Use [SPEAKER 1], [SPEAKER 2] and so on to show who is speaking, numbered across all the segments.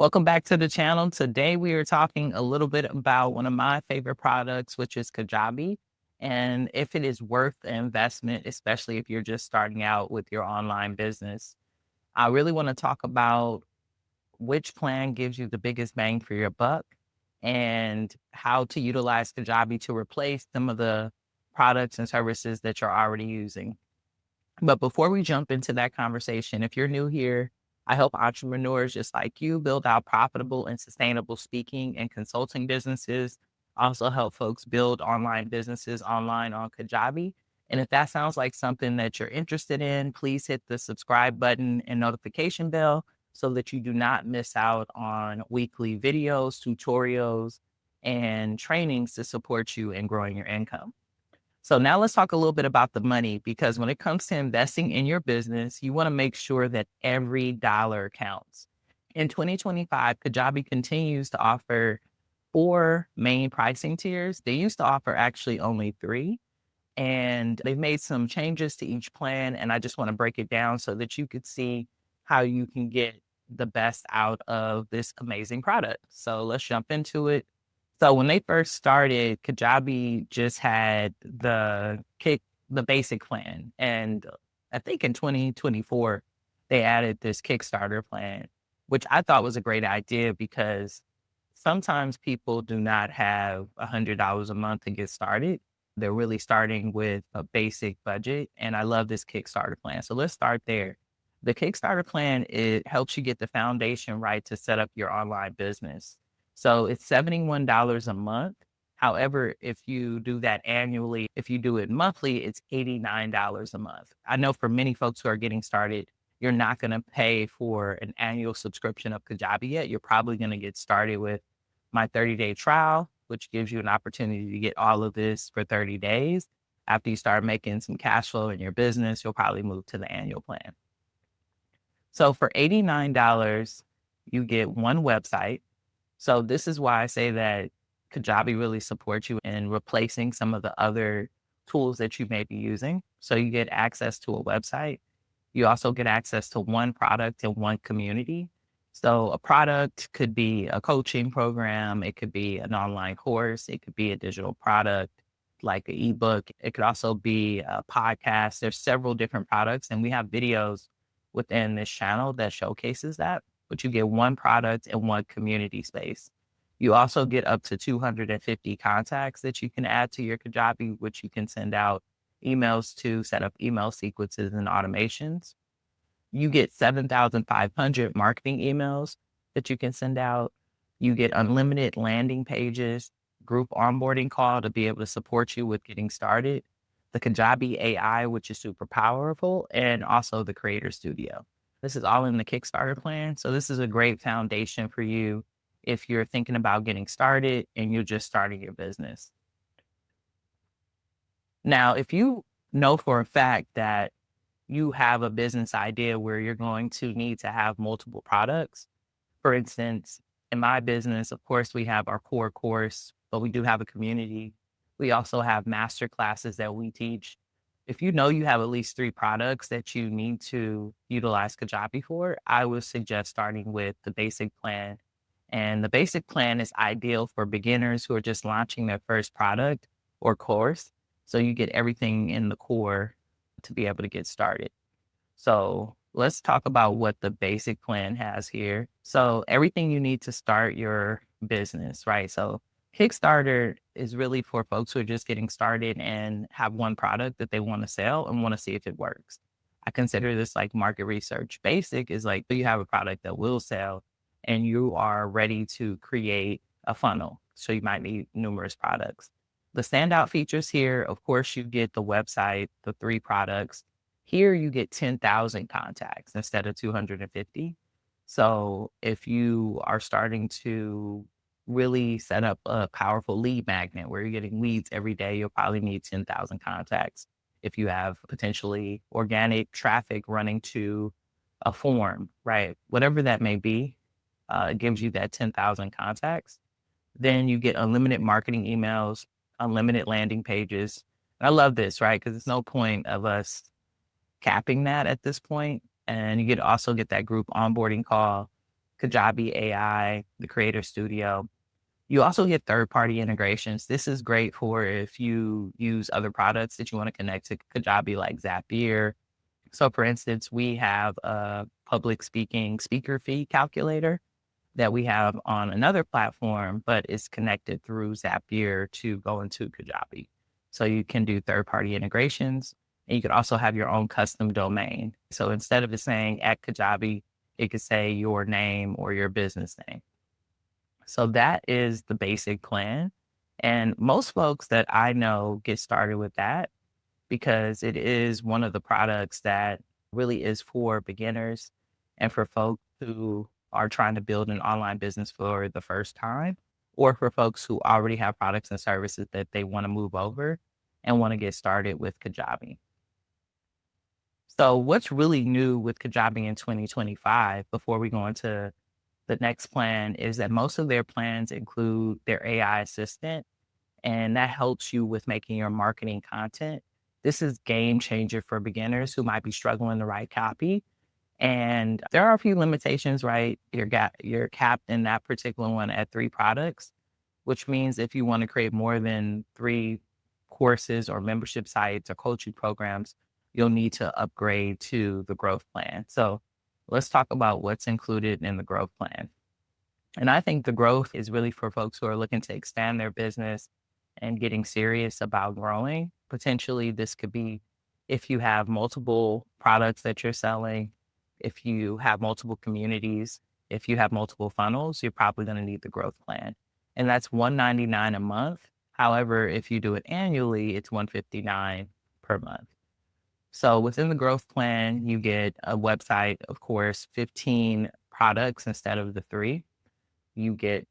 [SPEAKER 1] Welcome back to the channel. Today we are talking a little bit about one of my favorite products, which is Kajabi, and if it is worth the investment, especially if you're just starting out with your online business. I really want to talk about which plan gives you the biggest bang for your buck and how to utilize Kajabi to replace some of the products and services that you're already using. But before we jump into that conversation, if you're new here, I help entrepreneurs just like you build out profitable and sustainable speaking and consulting businesses. I also help folks build online businesses online on Kajabi. And if that sounds like something that you're interested in, please hit the subscribe button and notification bell so that you do not miss out on weekly videos, tutorials, and trainings to support you in growing your income. So now let's talk a little bit about the money, because when it comes to investing in your business, you want to make sure that every dollar counts. In 2025, Kajabi continues to offer four main pricing tiers. They used to offer actually only three, and they've made some changes to each plan. And I just want to break it down so that you could see how you can get the best out of this amazing product. So let's jump into it. So when they first started, Kajabi just had the basic plan. And I think in 2024, they added this Kickstarter plan, which I thought was a great idea because sometimes people do not have $100 a month to get started. They're really starting with a basic budget. And I love this Kickstarter plan. So let's start there. The Kickstarter plan, it helps you get the foundation right to set up your online business. So it's $71 a month. However, if you do that annually, if you do it monthly, it's $89 a month. I know for many folks who are getting started, you're not going to pay for an annual subscription of Kajabi yet. You're probably going to get started with my 30-day trial, which gives you an opportunity to get all of this for 30 days. After you start making some cash flow in your business, you'll probably move to the annual plan. So for $89, you get one website. So this is why I say that Kajabi really supports you in replacing some of the other tools that you may be using. So you get access to a website. You also get access to one product and one community. So a product could be a coaching program. It could be an online course. It could be a digital product like an ebook. It could also be a podcast. There's several different products, and we have videos within this channel that showcases that, but you get one product and one community space. You also get up to 250 contacts that you can add to your Kajabi, which you can send out emails to, set up email sequences and automations. You get 7,500 marketing emails that you can send out. You get unlimited landing pages, group onboarding call to be able to support you with getting started, the Kajabi AI, which is super powerful, and also the Creator Studio. This is all in the Kickstarter plan. So this is a great foundation for you if you're thinking about getting started and you're just starting your business. Now, if you know for a fact that you have a business idea where you're going to need to have multiple products, for instance, in my business, of course, we have our core course, but we do have a community. We also have master classes that we teach. If you know you have at least three products that you need to utilize Kajabi for, I would suggest starting with the basic plan. And the basic plan is ideal for beginners who are just launching their first product or course. So you get everything in the core to be able to get started. So let's talk about what the basic plan has here. So everything you need to start your business, right? So Kickstarter is really for folks who are just getting started and have one product that they want to sell and want to see if it works. I consider this like market research. Basic is like you have a product that will sell and you are ready to create a funnel. So you might need numerous products. The standout features here, of course, you get the website, the three products. Here you get 10,000 contacts instead of 250. So if you are starting to really set up a powerful lead magnet where you're getting leads every day, you'll probably need 10,000 contacts. If you have potentially organic traffic running to a form, right? Whatever that may be, it gives you that 10,000 contacts. Then you get unlimited marketing emails, unlimited landing pages. And I love this, right? Because there's no point of us capping that at this point. And you also get that group onboarding call, Kajabi AI, the Creator Studio. You also get third-party integrations. This is great for if you use other products that you want to connect to Kajabi, like Zapier. So, for instance, we have a public speaking speaker fee calculator that we have on another platform, but it's connected through Zapier to go into Kajabi. So you can do third-party integrations, and you could also have your own custom domain. So instead of it saying at Kajabi, it could say your name or your business name. So that is the basic plan. And most folks that I know get started with that because it is one of the products that really is for beginners and for folks who are trying to build an online business for the first time, or for folks who already have products and services that they want to move over and want to get started with Kajabi. So, what's really new with Kajabi in 2025 before we go into the next plan is that most of their plans include their AI assistant, and that helps you with making your marketing content. This is game changer for beginners who might be struggling to write copy. And there are a few limitations, right? You're capped in that particular one at 3 products, which means if you want to create more than 3 courses or membership sites or coaching programs, you'll need to upgrade to the growth plan. So let's talk about what's included in the growth plan. And I think the growth is really for folks who are looking to expand their business and getting serious about growing. Potentially, this could be if you have multiple products that you're selling, if you have multiple communities, if you have multiple funnels, you're probably going to need the growth plan. And that's $199 a month. However, if you do it annually, it's $159 per month. So within the growth plan, you get a website, of course, 15 products instead of the 3. You get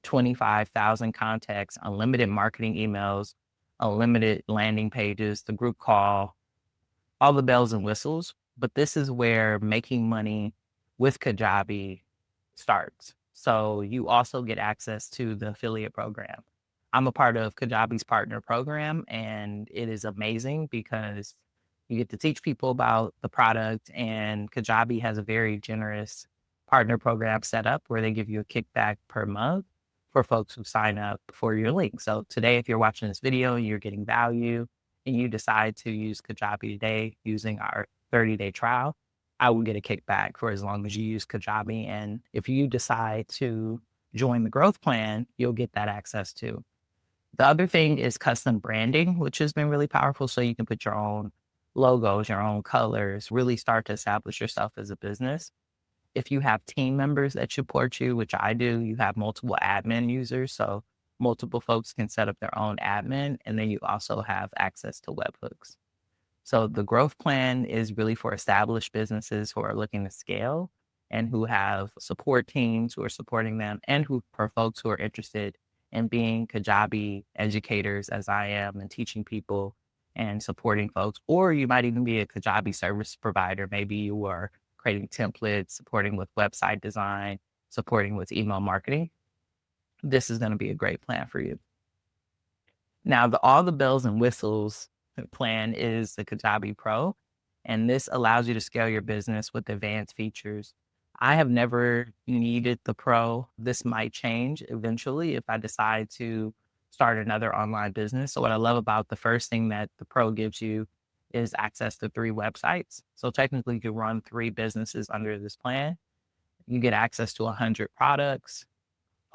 [SPEAKER 1] 25,000 contacts, unlimited marketing emails, unlimited landing pages, the group call, all the bells and whistles. But this is where making money with Kajabi starts. So you also get access to the affiliate program. I'm a part of Kajabi's partner program, and it is amazing because you get to teach people about the product, and Kajabi has a very generous partner program set up where they give you a kickback per month for folks who sign up for your link. So today, if you're watching this video and you're getting value and you decide to use Kajabi today using our 30-day trial, I will get a kickback for as long as you use Kajabi. And if you decide to join the growth plan, you'll get that access too. The other thing is custom branding, which has been really powerful. So you can put your own logos, your own colors, really start to establish yourself as a business. If you have team members that support you, which I do, you have multiple admin users. So multiple folks can set up their own admin. And then you also have access to webhooks. So the growth plan is really for established businesses who are looking to scale and who have support teams who are supporting them, and who for folks who are interested in being Kajabi educators as I am and teaching people and supporting folks. Or you might even be a Kajabi service provider. Maybe you are creating templates, supporting with website design, supporting with email marketing. This is going to be a great plan for you. Now, all the bells and whistles plan is the Kajabi Pro, and this allows you to scale your business with advanced features. I have never needed the Pro. This might change eventually if I decide to start another online business. So what I love about the first thing that the Pro gives you is access to 3 websites. So technically you can run 3 businesses under this plan. You get access to 100 products,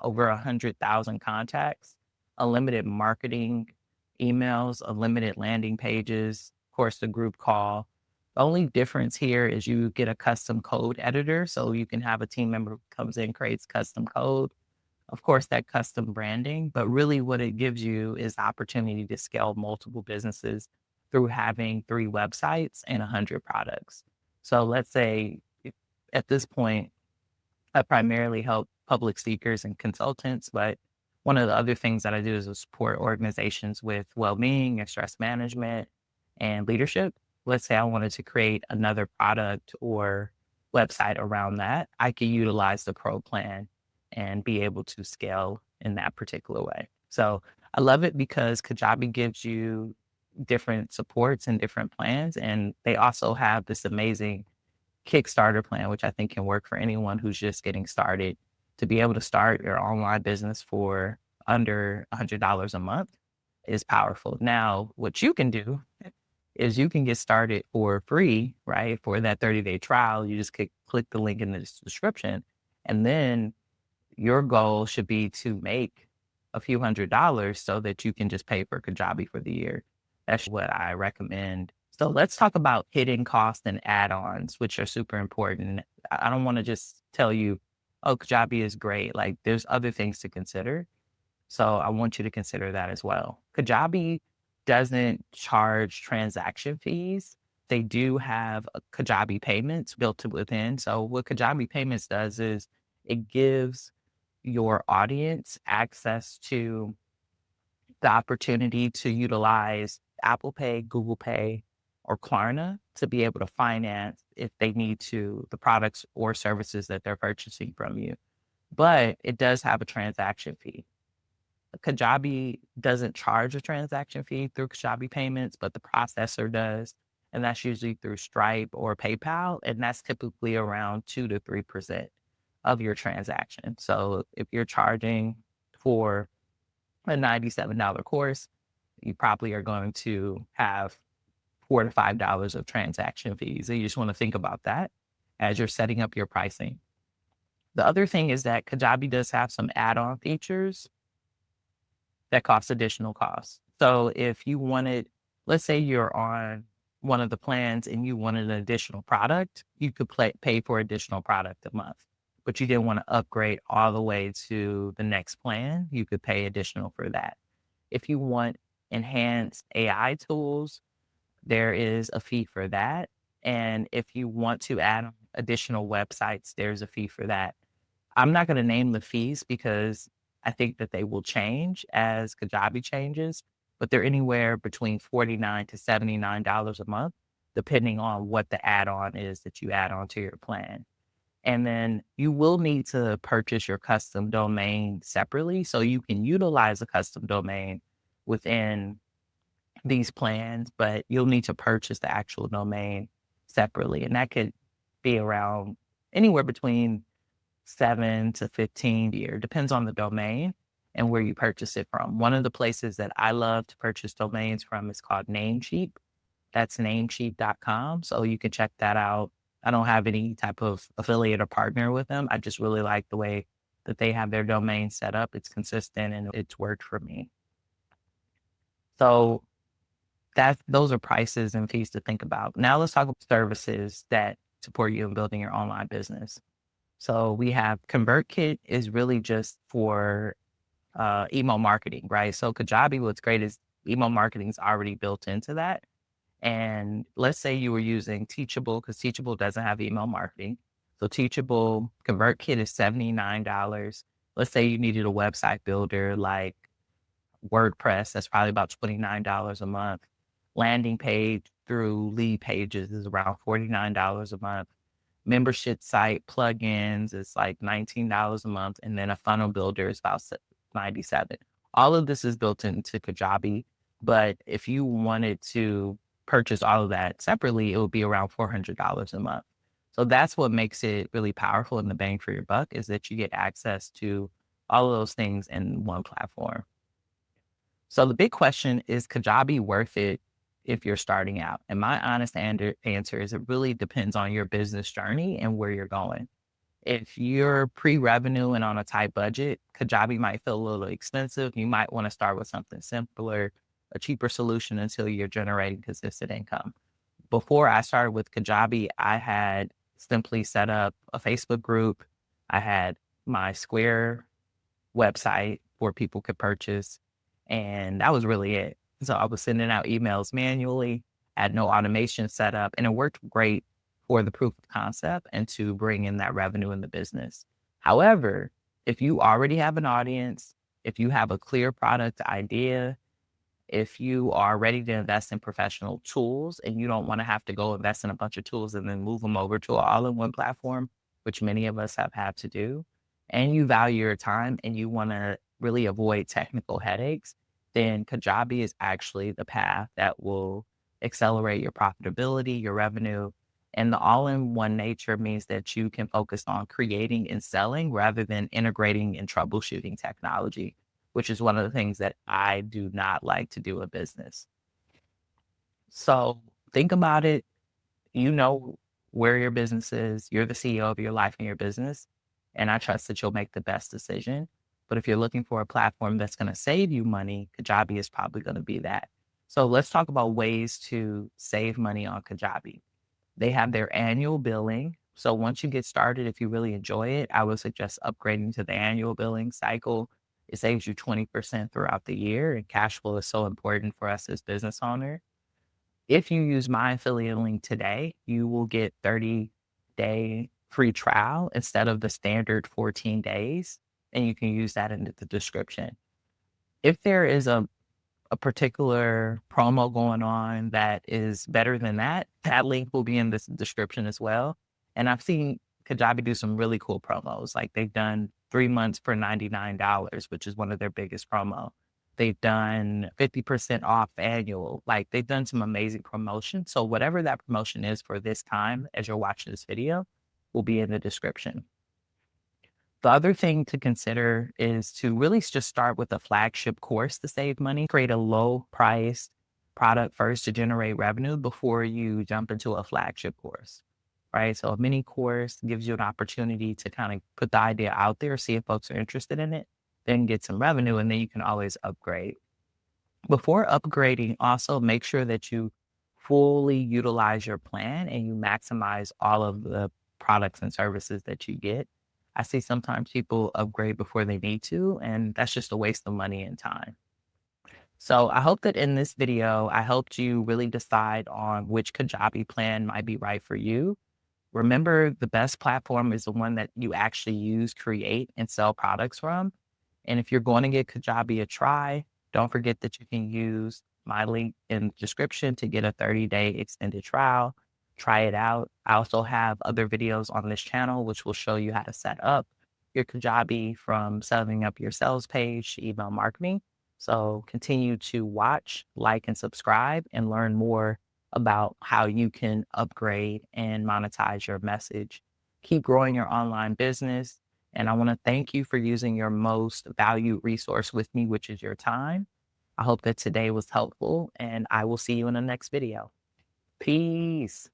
[SPEAKER 1] over 100,000 contacts, unlimited marketing emails, unlimited landing pages, of course, the group call. The only difference here is you get a custom code editor. So you can have a team member who comes in, creates custom code, of course, that custom branding. But really, what it gives you is the opportunity to scale multiple businesses through having 3 websites and 100 products. So let's say at this point, I primarily help public speakers and consultants, but one of the other things that I do is to support organizations with well-being and stress management and leadership. Let's say I wanted to create another product or website around that. I could utilize the Pro plan and be able to scale in that particular way. So I love it because Kajabi gives you different supports and different plans. And they also have this amazing Kickstarter plan, which I think can work for anyone who's just getting started, to be able to start your online business for under $100 a month is powerful. Now, what you can do is you can get started for free, right? For that 30-day trial, you just click the link in the description. And then your goal should be to make a few $100s so that you can just pay for Kajabi for the year. That's what I recommend. So let's talk about hidden costs and add-ons, which are super important. I don't want to just tell you, oh, Kajabi is great. Like there's other things to consider. So I want you to consider that as well. Kajabi doesn't charge transaction fees. They do have Kajabi payments built within. So what Kajabi payments does is it gives your audience access to the opportunity to utilize Apple Pay, Google Pay, or Klarna to be able to finance if they need to the products or services that they're purchasing from you. But it does have a transaction fee. Kajabi doesn't charge a transaction fee through Kajabi payments, but the processor does. And that's usually through Stripe or PayPal. And that's typically around 2 to 3% of your transaction. So if you're charging for a $97 course, you probably are going to have $4 to $5 of transaction fees. So you just want to think about that as you're setting up your pricing. The other thing is that Kajabi does have some add-on features that cost additional costs. So if you wanted, let's say you're on one of the plans and you wanted an additional product, you could pay for additional product a month, but you didn't want to upgrade all the way to the next plan, you could pay additional for that. If you want enhanced AI tools, there is a fee for that. And if you want to add additional websites, there's a fee for that. I'm not going to name the fees because I think that they will change as Kajabi changes, but they're anywhere between $49 to $79 a month, depending on what the add-on is that you add on to your plan. And then you will need to purchase your custom domain separately. So you can utilize a custom domain within these plans, but you'll need to purchase the actual domain separately. And that could be around anywhere between 7 to 15 year, depends on the domain and where you purchase it from. One of the places that I love to purchase domains from is called Namecheap. That's namecheap.com. So you can check that out. I don't have any type of affiliate or partner with them. I just really like the way that they have their domain set up. It's consistent and it's worked for me. So those are prices and fees to think about. Now let's talk about services that support you in building your online business. So we have ConvertKit is really just for email marketing, right? So Kajabi, what's great is email marketing is already built into that. And let's say you were using Teachable, because Teachable doesn't have email marketing. So Teachable ConvertKit is $79. Let's say you needed a website builder like WordPress, that's probably about $29 a month. Landing page through lead pages is around $49 a month. Membership site plugins is like $19 a month. And then a funnel builder is about $97. All of this is built into Kajabi. But if you wanted to purchase all of that separately, it would be around $400 a month. So that's what makes it really powerful and the bang for your buck is that you get access to all of those things in one platform. So the big question is Kajabi worth it if you're starting out? And my honest answer is it really depends on your business journey and where you're going. If you're pre-revenue and on a tight budget, Kajabi might feel a little expensive. You might want to start with something simpler, a cheaper solution until you're generating consistent income. Before I started with Kajabi, I had simply set up a Facebook group. I had my Square website where people could purchase, and that was really it. So I was sending out emails manually, had no automation set up, and it worked great for the proof of concept and to bring in that revenue in the business. However, if you already have an audience, if you have a clear product idea, if you are ready to invest in professional tools and you don't want to have to go invest in a bunch of tools and then move them over to an all-in-one platform, which many of us have had to do, and you value your time and you want to really avoid technical headaches, then Kajabi is actually the path that will accelerate your profitability, your revenue, And the all-in-one nature means that you can focus on creating and selling rather than integrating and troubleshooting technology, which is one of the things that I do not like to do in business. So think about it. You know where your business is. You're the CEO of your life and your business. And I trust that you'll make the best decision. But if you're looking for a platform that's going to save you money, Kajabi is probably going to be that. So let's talk about ways to save money on Kajabi. They have their annual billing. So once you get started, if you really enjoy it, I would suggest upgrading to the annual billing cycle. It saves you 20% throughout the year, and cash flow is so important for us as business owners. If you use my affiliate link today, you will get 30-day free trial instead of the standard 14 days, and you can use that in the description. If there is a particular promo going on that is better than that, that link will be in this description as well. And I've seen Kajabi do some really cool promos. Like they've done 3 months for $99, which is one of their biggest promo. They've done 50% off annual. Like they've done some amazing promotion. So whatever that promotion is for this time, as you're watching this video, will be in the description. The other thing to consider is to really just start with a flagship course to save money. Create a low priced product first to generate revenue before you jump into a flagship course, right? So a mini course gives you an opportunity to kind of put the idea out there, see if folks are interested in it, then get some revenue, and then you can always upgrade. Before upgrading, also make sure that you fully utilize your plan and you maximize all of the products and services that you get. I see sometimes people upgrade before they need to, and that's just a waste of money and time. So I hope that in this video, I helped you really decide on which Kajabi plan might be right for you. Remember, the best platform is the one that you actually use, create, and sell products from. And if you're going to get Kajabi a try, don't forget that you can use my link in the description to get a 30-day extended trial. Try it out. I also have other videos on this channel, which will show you how to set up your Kajabi from setting up your sales page to email marketing. So continue to watch, like, and subscribe and learn more about how you can upgrade and monetize your message. Keep growing your online business. And I want to thank you for using your most valued resource with me, which is your time. I hope that today was helpful, and I will see you in the next video. Peace.